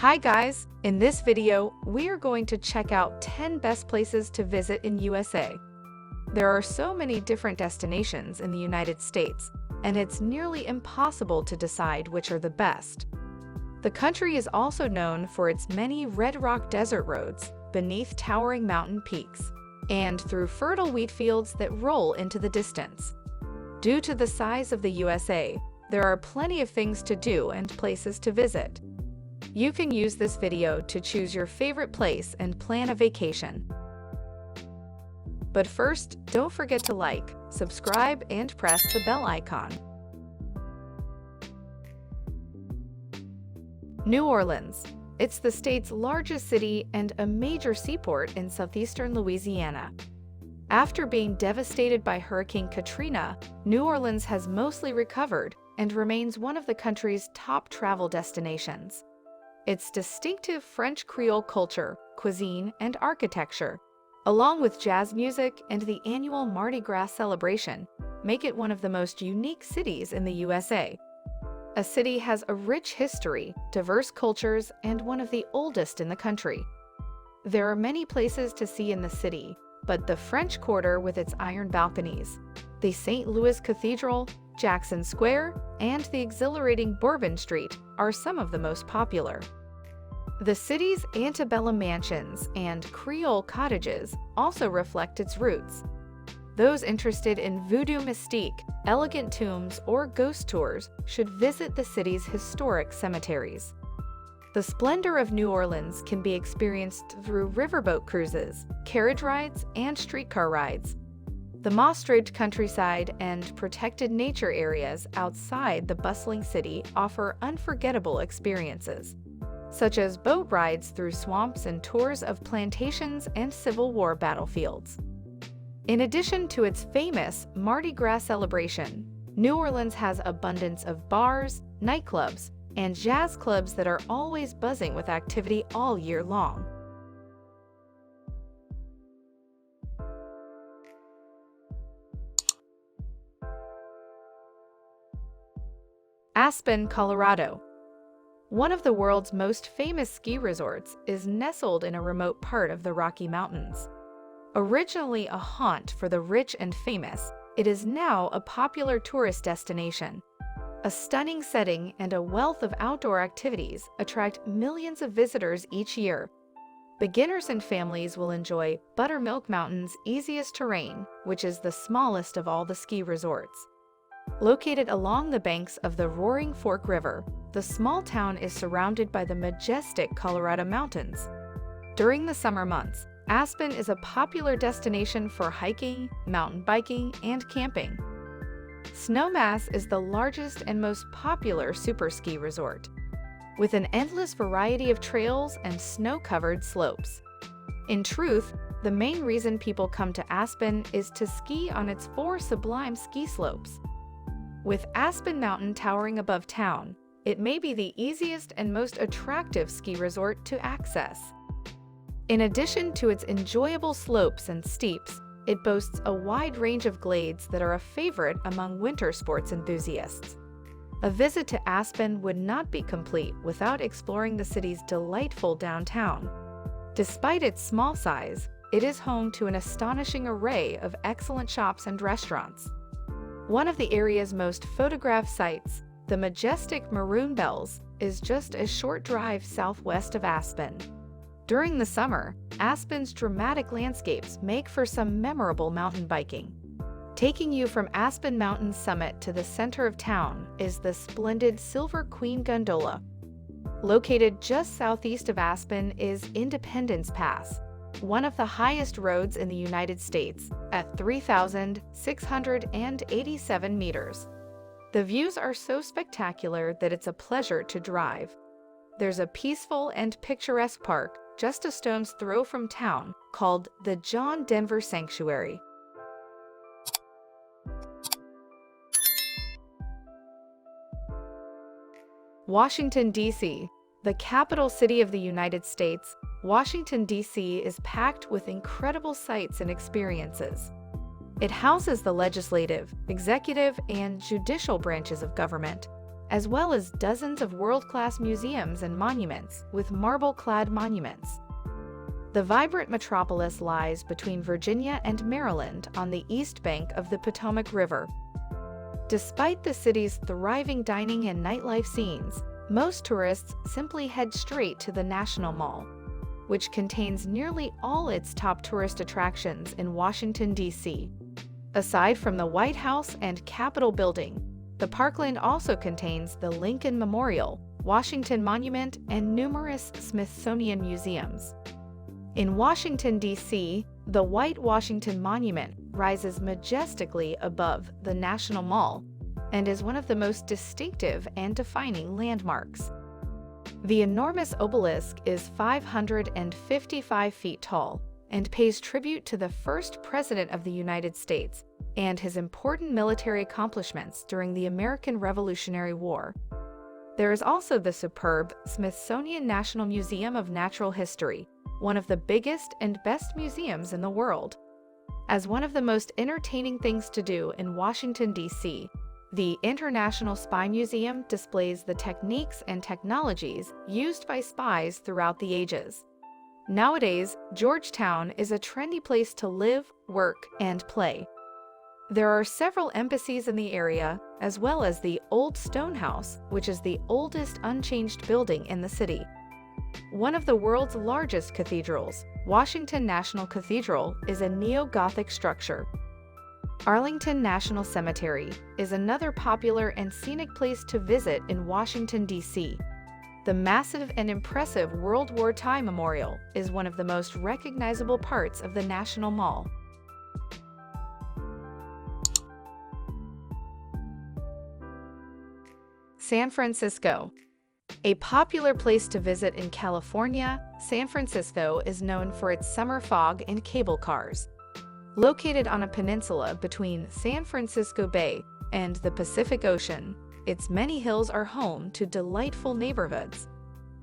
Hi guys! In this video, we are going to check out 10 best places to visit in USA. There are so many different destinations in the United States, and it's nearly impossible to decide which are the best. The country is also known for its many red rock desert roads beneath towering mountain peaks, and through fertile wheat fields that roll into the distance. Due to the size of the USA, there are plenty of things to do and places to visit. You can use this video to choose your favorite place and plan a vacation. But first, don't forget to like, subscribe, and press the bell icon. New Orleans. It's the state's largest city and a major seaport in southeastern Louisiana. After being devastated by Hurricane Katrina, New Orleans has mostly recovered and remains one of the country's top travel destinations. Its distinctive French Creole culture, cuisine, and architecture, along with jazz music and the annual Mardi Gras celebration, make it one of the most unique cities in the USA. A city has a rich history, diverse cultures, and one of the oldest in the country. There are many places to see in the city, but the French Quarter with its iron balconies, the St. Louis Cathedral, Jackson Square, and the exhilarating Bourbon Street are some of the most popular. The city's antebellum mansions and Creole cottages also reflect its roots. Those interested in voodoo mystique, elegant tombs, or ghost tours should visit the city's historic cemeteries. The splendor of New Orleans can be experienced through riverboat cruises, carriage rides, and streetcar rides. The moss-draped countryside and protected nature areas outside the bustling city offer unforgettable experiences, such as boat rides through swamps and tours of plantations and Civil War battlefields. In addition to its famous Mardi Gras celebration, New Orleans has abundance of bars, nightclubs, and jazz clubs that are always buzzing with activity all year long. Aspen, Colorado. One of the world's most famous ski resorts is nestled in a remote part of the Rocky Mountains. Originally a haunt for the rich and famous, it is now a popular tourist destination. A stunning setting and a wealth of outdoor activities attract millions of visitors each year. Beginners and families will enjoy Buttermilk Mountain's easiest terrain, which is the smallest of all the ski resorts. Located along the banks of the Roaring Fork River, the small town is surrounded by the majestic Colorado Mountains. During the summer months, Aspen is a popular destination for hiking, mountain biking, and camping. Snowmass is the largest and most popular superski resort, with an endless variety of trails and snow-covered slopes. In truth, the main reason people come to Aspen is to ski on its 4 sublime ski slopes. With Aspen Mountain towering above town, it may be the easiest and most attractive ski resort to access. In addition to its enjoyable slopes and steeps, it boasts a wide range of glades that are a favorite among winter sports enthusiasts. A visit to Aspen would not be complete without exploring the city's delightful downtown. Despite its small size, it is home to an astonishing array of excellent shops and restaurants. One of the area's most photographed sites, the majestic Maroon Bells, is just a short drive southwest of Aspen. During the summer, Aspen's dramatic landscapes make for some memorable mountain biking. Taking you from Aspen Mountain's summit to the center of town is the splendid Silver Queen Gondola. Located just southeast of Aspen is Independence Pass, one of the highest roads in the United States, at 3,687 meters. The views are so spectacular that it's a pleasure to drive. There's a peaceful and picturesque park just a stone's throw from town called the John Denver Sanctuary. Washington, D.C. The capital city of the United States, Washington, D.C. is packed with incredible sights and experiences. It houses the legislative, executive, and judicial branches of government, as well as dozens of world-class museums and monuments with marble-clad monuments. The vibrant metropolis lies between Virginia and Maryland on the east bank of the Potomac River. Despite the city's thriving dining and nightlife scenes, most tourists simply head straight to the National Mall, which contains nearly all its top tourist attractions in Washington, D.C. Aside from the White House and Capitol building, the parkland also contains the Lincoln Memorial, Washington Monument, and numerous Smithsonian museums. In Washington, D.C., the White Washington Monument rises majestically above the National Mall and is one of the most distinctive and defining landmarks. The enormous obelisk is 555 feet tall and pays tribute to the first President of the United States and his important military accomplishments during the American Revolutionary War. There is also the superb Smithsonian National Museum of Natural History, one of the biggest and best museums in the world. As one of the most entertaining things to do in Washington, D.C., the International Spy Museum displays the techniques and technologies used by spies throughout the ages. Nowadays, Georgetown is a trendy place to live, work, and play. There are several embassies in the area, as well as the Old Stone House, which is the oldest unchanged building in the city. One of the world's largest cathedrals, Washington National Cathedral, is a neo-Gothic structure. Arlington National Cemetery is another popular and scenic place to visit in Washington, D.C. The massive and impressive World War II Memorial is one of the most recognizable parts of the National Mall. San Francisco. A popular place to visit in California, San Francisco is known for its summer fog and cable cars. Located on a peninsula between San Francisco Bay and the Pacific Ocean, its many hills are home to delightful neighborhoods.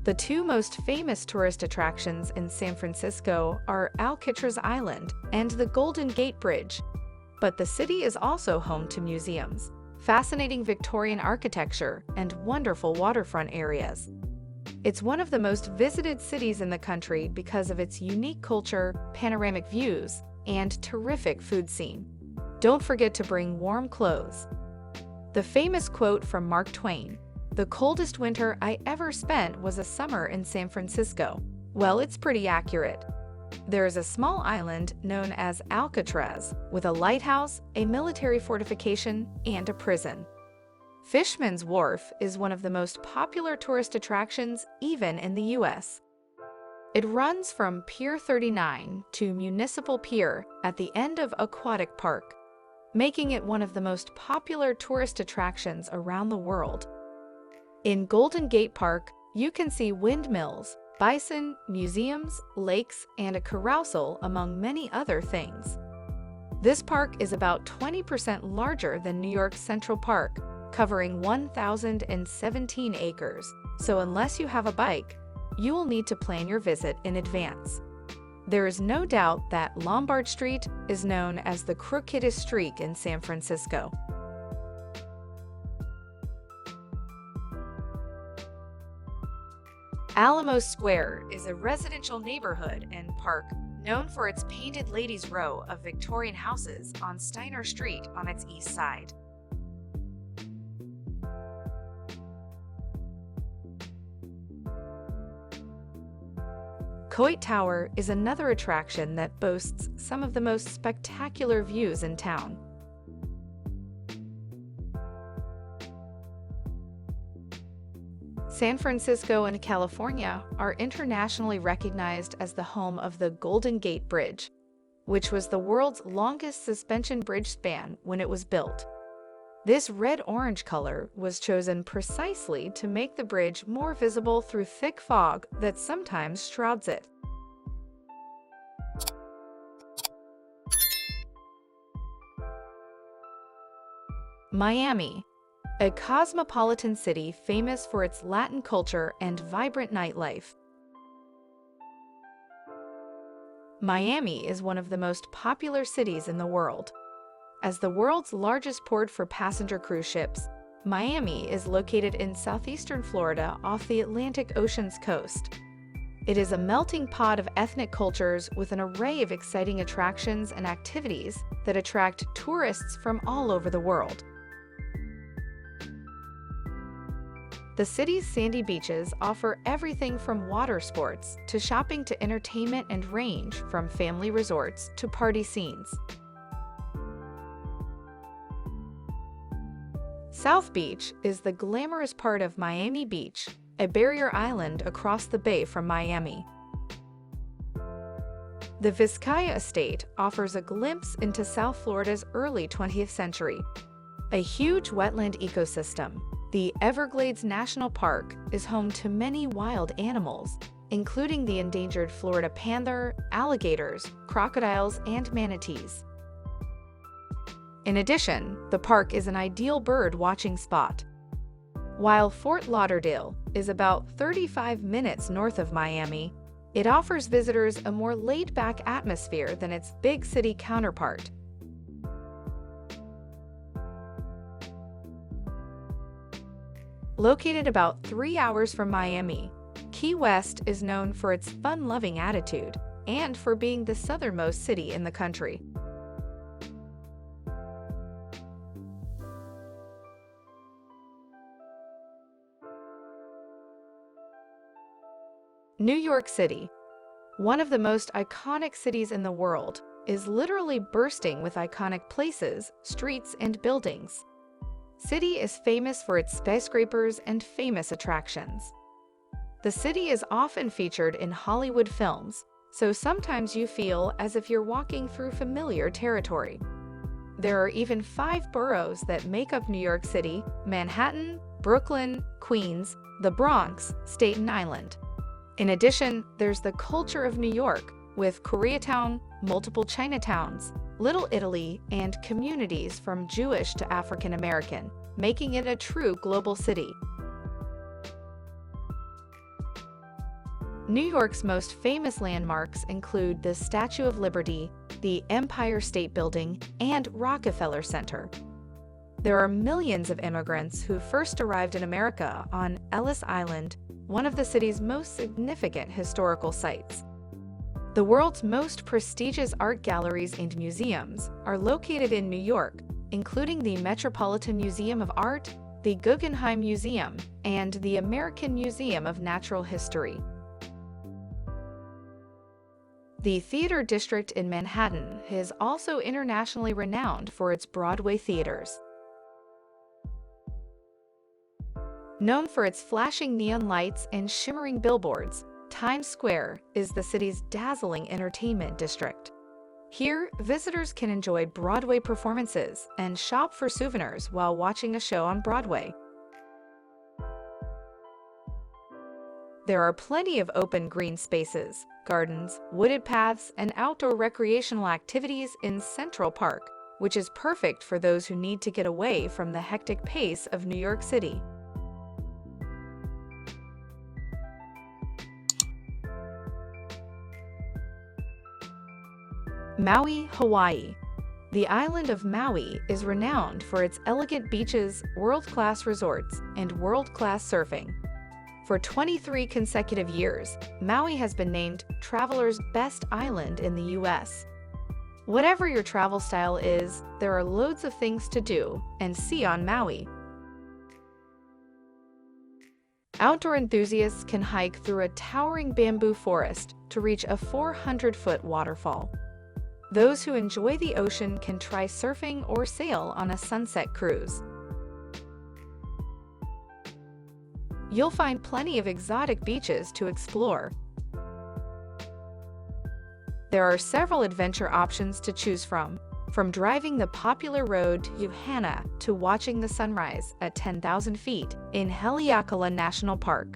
The two most famous tourist attractions in San Francisco are Alcatraz Island and the Golden Gate Bridge, but the city is also home to museums, fascinating Victorian architecture, and wonderful waterfront areas. It's one of the most visited cities in the country because of its unique culture, panoramic views, and terrific food scene. Don't forget to bring warm clothes. The famous quote from Mark Twain, "The coldest winter I ever spent was a summer in San Francisco." Well, it's pretty accurate. There is a small island known as Alcatraz, with a lighthouse, a military fortification, and a prison. Fishman's Wharf is one of the most popular tourist attractions even in the U.S. It runs from Pier 39 to Municipal Pier at the end of Aquatic Park, making it one of the most popular tourist attractions around the world. In Golden Gate Park, you can see windmills, bison, museums, lakes, and a carousel, among many other things. This park is about 20% larger than New York's Central Park, covering 1,017 acres, so unless you have a bike, you will need to plan your visit in advance. There is no doubt that Lombard Street is known as the crookedest street in San Francisco. Alamo Square is a residential neighborhood and park known for its painted ladies' row of Victorian houses on Steiner Street on its east side. Coit Tower is another attraction that boasts some of the most spectacular views in town. San Francisco and California are internationally recognized as the home of the Golden Gate Bridge, which was the world's longest suspension bridge span when it was built. This red-orange color was chosen precisely to make the bridge more visible through thick fog that sometimes shrouds it. Miami, a cosmopolitan city famous for its Latin culture and vibrant nightlife. Miami is one of the most popular cities in the world. As the world's largest port for passenger cruise ships, Miami is located in southeastern Florida off the Atlantic Ocean's coast. It is a melting pot of ethnic cultures with an array of exciting attractions and activities that attract tourists from all over the world. The city's sandy beaches offer everything from water sports to shopping to entertainment and range from family resorts to party scenes. South Beach is the glamorous part of Miami Beach, a barrier island across the bay from Miami. The Vizcaya Estate offers a glimpse into South Florida's early 20th century. A huge wetland ecosystem, the Everglades National Park is home to many wild animals, including the endangered Florida panther, alligators, crocodiles, and manatees. In addition, the park is an ideal bird watching spot. While Fort Lauderdale is about 35 minutes north of Miami, it offers visitors a more laid-back atmosphere than its big city counterpart. Located about 3 hours from Miami, Key West is known for its fun-loving attitude and for being the southernmost city in the country. New York City, one of the most iconic cities in the world, is literally bursting with iconic places, streets, and buildings. City is famous for its skyscrapers and famous attractions. The city is often featured in Hollywood films, so sometimes you feel as if you're walking through familiar territory. There are even 5 boroughs that make up New York City: Manhattan, Brooklyn, Queens, the Bronx, Staten Island. In addition, there's the culture of New York, with Koreatown, multiple Chinatowns, Little Italy, and communities from Jewish to African American, making it a true global city. New York's most famous landmarks include the Statue of Liberty, the Empire State Building, and Rockefeller Center. There are millions of immigrants who first arrived in America on Ellis Island, one of the city's most significant historical sites. The world's most prestigious art galleries and museums are located in New York, including the Metropolitan Museum of Art, the Guggenheim Museum, and the American Museum of Natural History. The Theater District in Manhattan is also internationally renowned for its Broadway theaters. Known for its flashing neon lights and shimmering billboards, Times Square is the city's dazzling entertainment district. Here, visitors can enjoy Broadway performances and shop for souvenirs while watching a show on Broadway. There are plenty of open green spaces, gardens, wooded paths, and outdoor recreational activities in Central Park, which is perfect for those who need to get away from the hectic pace of New York City. Maui, Hawaii. The island of Maui is renowned for its elegant beaches, world-class resorts, and world-class surfing. For 23 consecutive years, Maui has been named Traveler's Best Island in the U.S. Whatever your travel style is, there are loads of things to do and see on Maui. Outdoor enthusiasts can hike through a towering bamboo forest to reach a 400-foot waterfall. Those who enjoy the ocean can try surfing or sail on a sunset cruise. You'll find plenty of exotic beaches to explore. There are several adventure options to choose from driving the popular road to Hana to watching the sunrise at 10,000 feet in Haleakala National Park.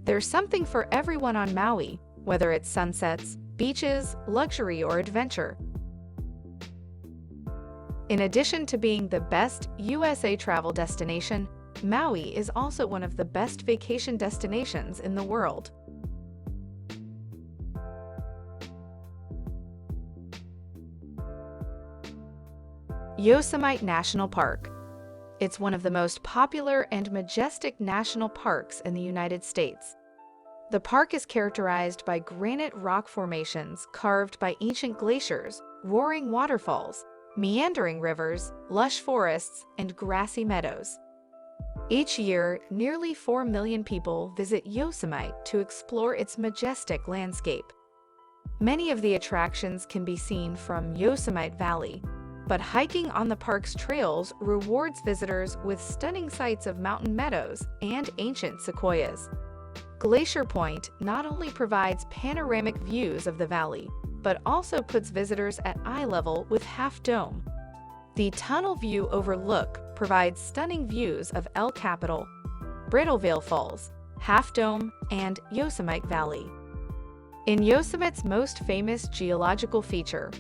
There's something for everyone on Maui, whether it's sunsets, beaches, luxury, or adventure. In addition to being the best USA travel destination, Maui is also one of the best vacation destinations in the world. Yosemite National Park. It's one of the most popular and majestic national parks in the United States. The park is characterized by granite rock formations carved by ancient glaciers, roaring waterfalls, meandering rivers, lush forests, and grassy meadows. Each year, nearly 4 million people visit Yosemite to explore its majestic landscape. Many of the attractions can be seen from Yosemite Valley, but hiking on the park's trails rewards visitors with stunning sights of mountain meadows and ancient sequoias. Glacier Point not only provides panoramic views of the valley, but also puts visitors at eye level with Half Dome. The tunnel view overlook provides stunning views of El Capital, Brittleville Falls, Half Dome, and Yosemite Valley. In Yosemite's most famous geological feature,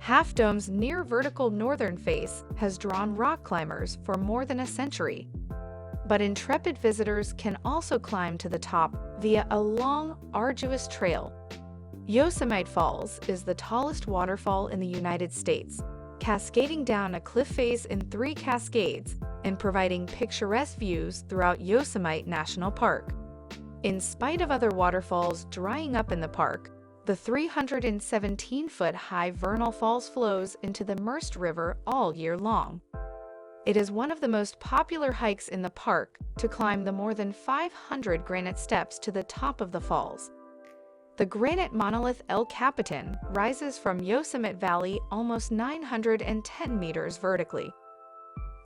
Half Dome's near-vertical northern face has drawn rock climbers for more than a century. But intrepid visitors can also climb to the top via a long, arduous trail. Yosemite Falls is the tallest waterfall in the United States, cascading down a cliff face in 3 cascades and providing picturesque views throughout Yosemite National Park. In spite of other waterfalls drying up in the park, the 317-foot-high Vernal Falls flows into the Merced River all year long. It is one of the most popular hikes in the park to climb the more than 500 granite steps to the top of the falls. The granite monolith El Capitan rises from Yosemite Valley almost 910 meters vertically.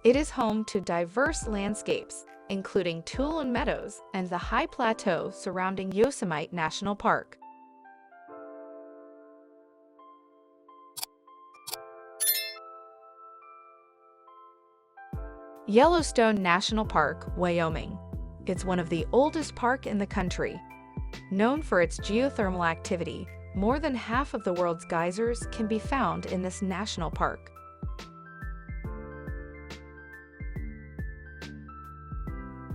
It is home to diverse landscapes, including Tuolumne Meadows and the high plateau surrounding Yosemite National Park. Yellowstone National Park, Wyoming. It's one of the oldest parks in the country. Known for its geothermal activity, more than half of the world's geysers can be found in this national park.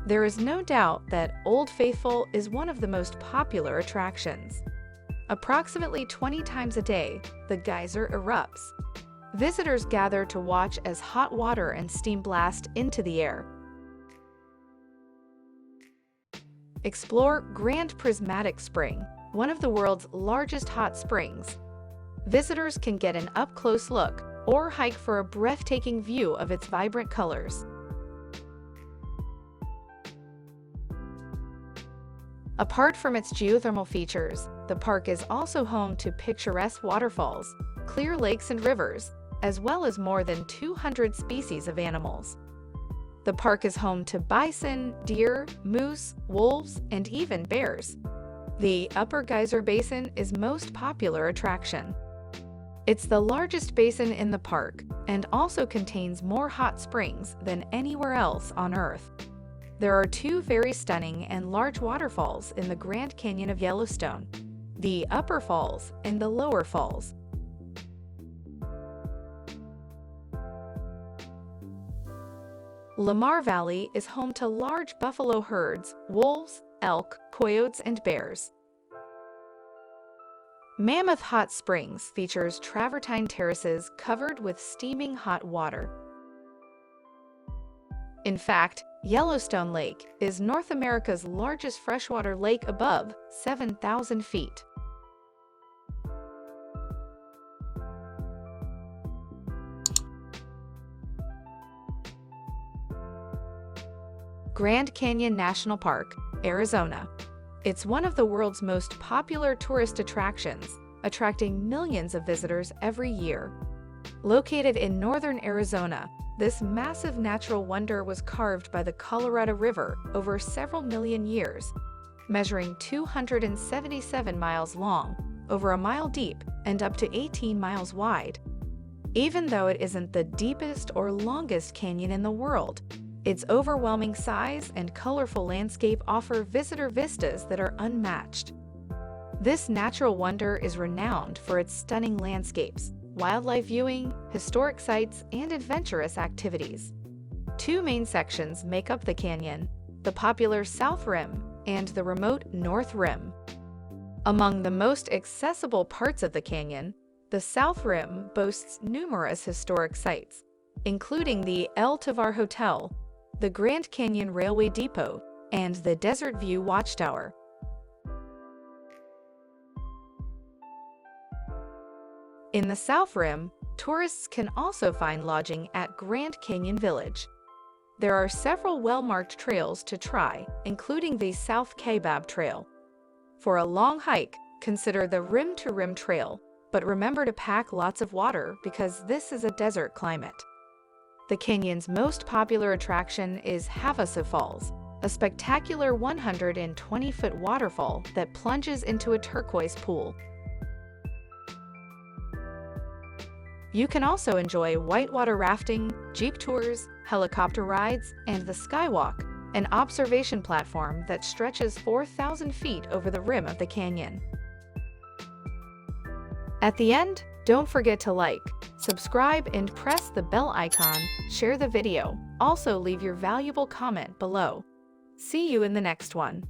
There is no doubt that Old Faithful is one of the most popular attractions. Approximately 20 times a day, the geyser erupts. Visitors gather to watch as hot water and steam blast into the air. Explore Grand Prismatic Spring, one of the world's largest hot springs. Visitors can get an up-close look or hike for a breathtaking view of its vibrant colors. Apart from its geothermal features, the park is also home to picturesque waterfalls, clear lakes and rivers, as well as more than 200 species of animals. The park is home to bison, deer, moose, wolves, and even bears. The Upper Geyser Basin is most popular attraction. It's the largest basin in the park and also contains more hot springs than anywhere else on Earth. There are 2 very stunning and large waterfalls in the Grand Canyon of Yellowstone, the Upper Falls and the Lower Falls. Lamar Valley is home to large buffalo herds, wolves, elk, coyotes, and bears. Mammoth Hot Springs features travertine terraces covered with steaming hot water. In fact, Yellowstone Lake is North America's largest freshwater lake above 7,000 feet. Grand Canyon National Park, Arizona. It's one of the world's most popular tourist attractions, attracting millions of visitors every year. Located in northern Arizona, this massive natural wonder was carved by the Colorado River over several million years, measuring 277 miles long, over a mile deep, and up to 18 miles wide. Even though it isn't the deepest or longest canyon in the world, its overwhelming size and colorful landscape offer visitor vistas that are unmatched. This natural wonder is renowned for its stunning landscapes, wildlife viewing, historic sites, and adventurous activities. 2 main sections make up the canyon, the popular South Rim and the remote North Rim. Among the most accessible parts of the canyon, the South Rim boasts numerous historic sites, including the El Tovar Hotel, the Grand Canyon Railway Depot, and the Desert View Watchtower. In the South Rim, tourists can also find lodging at Grand Canyon Village. There are several well-marked trails to try, including the South Kaibab Trail. For a long hike, consider the Rim to Rim Trail, but remember to pack lots of water because this is a desert climate. The canyon's most popular attraction is Havasu Falls, a spectacular 120-foot waterfall that plunges into a turquoise pool. You can also enjoy whitewater rafting, jeep tours, helicopter rides, and the Skywalk, an observation platform that stretches 4,000 feet over the rim of the canyon. At the end, don't forget to like, subscribe, and press the bell icon. Share the video. Also, leave your valuable comment below. See you in the next one.